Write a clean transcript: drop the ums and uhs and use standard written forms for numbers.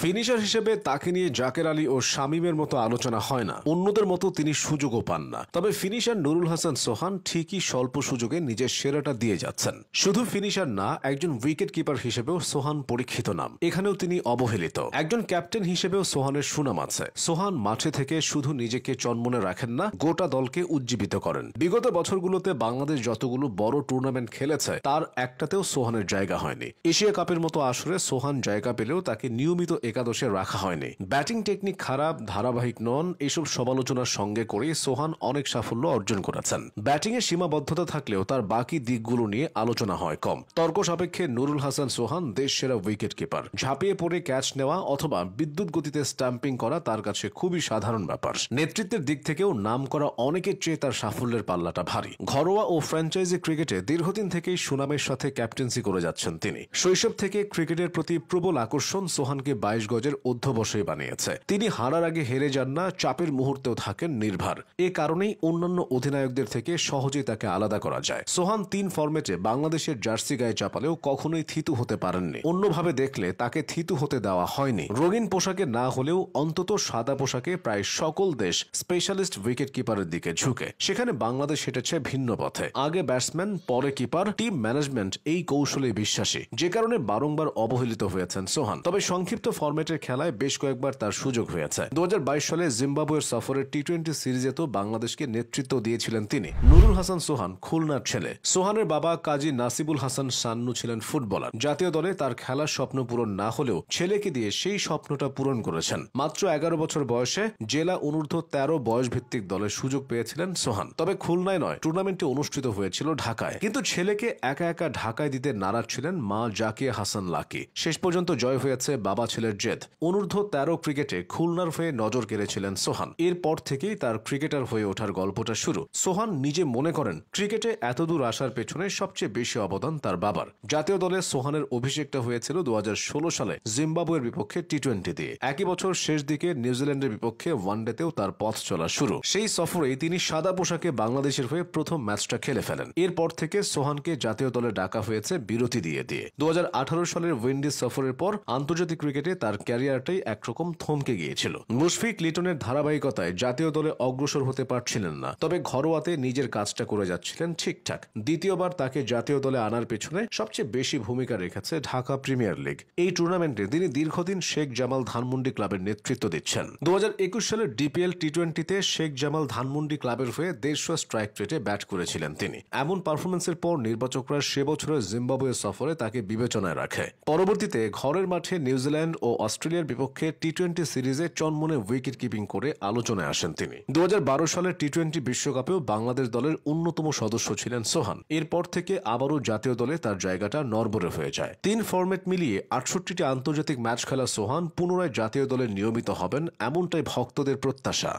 Finisher হিসেবে তাকে নিয়ে জাকের আলী ও শামীমের মতো আলোচনা হয় না, অন্যদের মতো তিনি সুযোগও পান না। তবে ফিনিশার নুরুল হাসান সোহান ঠিকই স্বল্প সুযোগে নিজের সেরাটা দিয়ে যাচ্ছেন। শুধু ফিনিশার না, একজন উইকেট কিপার হিসেবেও সোহান পরীক্ষিত নাম, এখানেও তিনি অবহেলিত। একজন ক্যাপ্টেন হিসেবেও সোহানের সুনাম আছে। সোহান মাঠে থেকে শুধু নিজেকে চনমনে রাখেন না, গোটা দলকে উজ্জীবিত করেন। বিগত বছরগুলোতে বাংলাদেশ যতগুলো বড় টুর্নামেন্ট খেলেছে তার একটাতেও সোহানের জায়গা হয়নি। এশিয়া কাপের মতো আসরে সোহান জায়গা পেলেও তাকে নিয়মিত একাদশে রাখা হয়নি। ব্যাটিং টেকনিক খারাপ, ধারাবাহিক নন, এসব সমালোচনার সঙ্গে করে সোহান অনেক সাফল্য অর্জন করেছেন। ব্যাটিং এ সীমাবদ্ধতা থাকলেও তার বাকি দিকগুলো নিয়ে আলোচনা হয় কম। তর্ক সাপেক্ষে নুরুল হাসান সোহান দেশ সেরা উইকেট কিপার। ঝাঁপিয়ে পড়ে ক্যাচ নেওয়া অথবা বিদ্যুৎ গতিতে স্ট্যাম্পিং করা তার কাছে খুবই সাধারণ ব্যাপার। নেতৃত্বের দিক থেকেও নাম করা অনেকের চেয়ে তার সাফল্যের পাল্লাটা ভারী। ঘরোয়া ও ফ্র্যাঞ্চাইজি ক্রিকেটে দীর্ঘদিন থেকেই সুনামের সাথে ক্যাপ্টেন্সি করে যাচ্ছেন তিনি। শৈশব থেকে ক্রিকেটের প্রতি প্রবল আকর্ষণ সোহানকে 22 গজের অধ্যবসায়ী বানিয়েছে। তিনি হারার আগে হেরে যান না, চাপের মুহূর্তেও থাকেন নির্ভর। এ কারণেই অন্যান্য অধিনায়কদের থেকে সহজেই তাকে আলাদা করা যায়। সোহান 3 ফরম্যাটে বাংলাদেশের জার্সি গায়ে চাপালেও কখনোই থিতু হতে পারেননি। অন্যভাবে দেখলে তাকে থিতু হতে দেওয়া হয়নি। রঙিন পোশাকে না হলেও অন্তত সাদা পোশাকে প্রায় সকল দেশ স্পেশালিস্ট উইকেট কিপারের দিকে ঝুঁকে। সেখানে বাংলাদেশ হেঁটেছে ভিন্ন পথে। আগে ব্যাটসম্যান, পরে কিপার। টিম ম্যানেজমেন্ট এই কৌশলে বিশ্বাসী, যে কারণে বারংবার অবহেলিত হয়েছেন সোহান। তবে সংক্ষিপ্ত ফরম্যাটের খেলায় বেশ কয়েকবার তার সুযোগ হয়েছে। 2022 সালে জিম্বাবুয়ের সফরের টি-20 সিরিজে তো বাংলাদেশকে নেতৃত্ব দিয়েছিলেন তিনি। নুরুল হাসান সোহান খুলনার ছেলে। সোহানের বাবা কাজী নাসিবুল হাসান সান্নু ছিলেন ফুটবলার। জাতীয় দলে তার খেলার স্বপ্ন পূরণ না হলেও ছেলেকে দিয়ে সেই স্বপ্নটা পূরণ করেছেন। মাত্র 11 বছর বয়সে জেলা অনূর্ধ্ব 13 বয়সভিত্তিক দলের সুযোগ পেয়েছিলেন সোহান। তবে খুলনায় নয়, টুর্নামেন্টটি অনুষ্ঠিত হয়েছিল ঢাকায়। কিন্তু ছেলেকে একা একা ঢাকায় দিতে নারাজ ছিলেন মা জাকিয়া হাসান লাকি। শেষ পর্যন্ত জয় হয়েছে বাবা ছেলের জেদ। অনূর্ধ্ব 13 ক্রিকেটে খুলনার হয়ে নজর কেড়েছিলেন সোহান। এরপর থেকেই তার ক্রিকেটার হয়ে ওঠার গল্পটা শুরু। সোহান নিজে মনে করেন ক্রিকেটে এতদূর আসার পেছনে সবচেয়ে বেশি অবদান তার বাবার। জাতীয় দলে সোহানের অভিষেকটা হয়েছিল 2016 সালে জিম্বাবুয়ের বিপক্ষে টি-20 দিয়ে। একই বছর শেষ দিকে নিউজিল্যান্ডের বিপক্ষে ওয়ানডেতেও তার পথ চলা শুরু। সেই সফরেই তিনি সাদা পোশাকে বাংলাদেশের হয়ে প্রথম ম্যাচটা খেলে ফেলেন। এরপর থেকে সোহানকে জাতীয় দলে ডাকা হয়েছে বিরতি দিয়ে দিয়ে। 2018 সালের উইন্ডিজ সফরের পর আন্তর্জাতিক ক্রিকেটে তার ক্যারিয়ারটাই একরকম থমকে গিয়েছিল। মুশফিক লিটনের ধারাবাহিকতায় জাতীয় দলে অগ্রসর হতে পারছিলেন না, তবে ঘরোয়াতে নিজের কাজটা করে যাচ্ছিলেন ঠিকঠাক। দ্বিতীয়বার তাকে জাতীয় দলে আনার পেছনে সবচেয়ে বেশি ভূমিকা রেখেছে ঢাকা প্রিমিয়ার লিগ। এই টুর্নামেন্টে তিনি দীর্ঘদিন শেখ জামাল ধানমন্ডি ক্লাবের নেতৃত্ব দিচ্ছেন। 2021 সালের ডিপিএল টি-20তে শেখ জামাল ধানমন্ডি ক্লাবের হয়ে 150 স্ট্রাইক রেটে ব্যাট করেছিলেন তিনি। এমন পারফরমেন্সের পর নির্বাচকরা সে বছরের জিম্বাবুয়ে সফরে তাকে বিবেচনায় রাখে। পরবর্তীতে ঘরের মাঠে নিউজিল্যান্ড ও অস্ট্রেলিয়ার বিপক্ষে টি-20 সিরিজে চনমনে উইকেট কিপিং করে আলোচনায় আসেন তিনি। 2012 সালের টি-20 বিশ্বকাপেও বাংলাদেশ দলের অন্যতম সদস্য ছিলেন সোহান। এরপর থেকে আবারও জাতীয় দলে তার জায়গাটা নড়বড়ে হয়ে যায়। 3 ফরম্যাট মিলিয়ে 68টি আন্তর্জাতিক ম্যাচ খেলা সোহান পুনরায় জাতীয় দলে নিয়মিত হবেন, এমনটাই ভক্তদের প্রত্যাশা।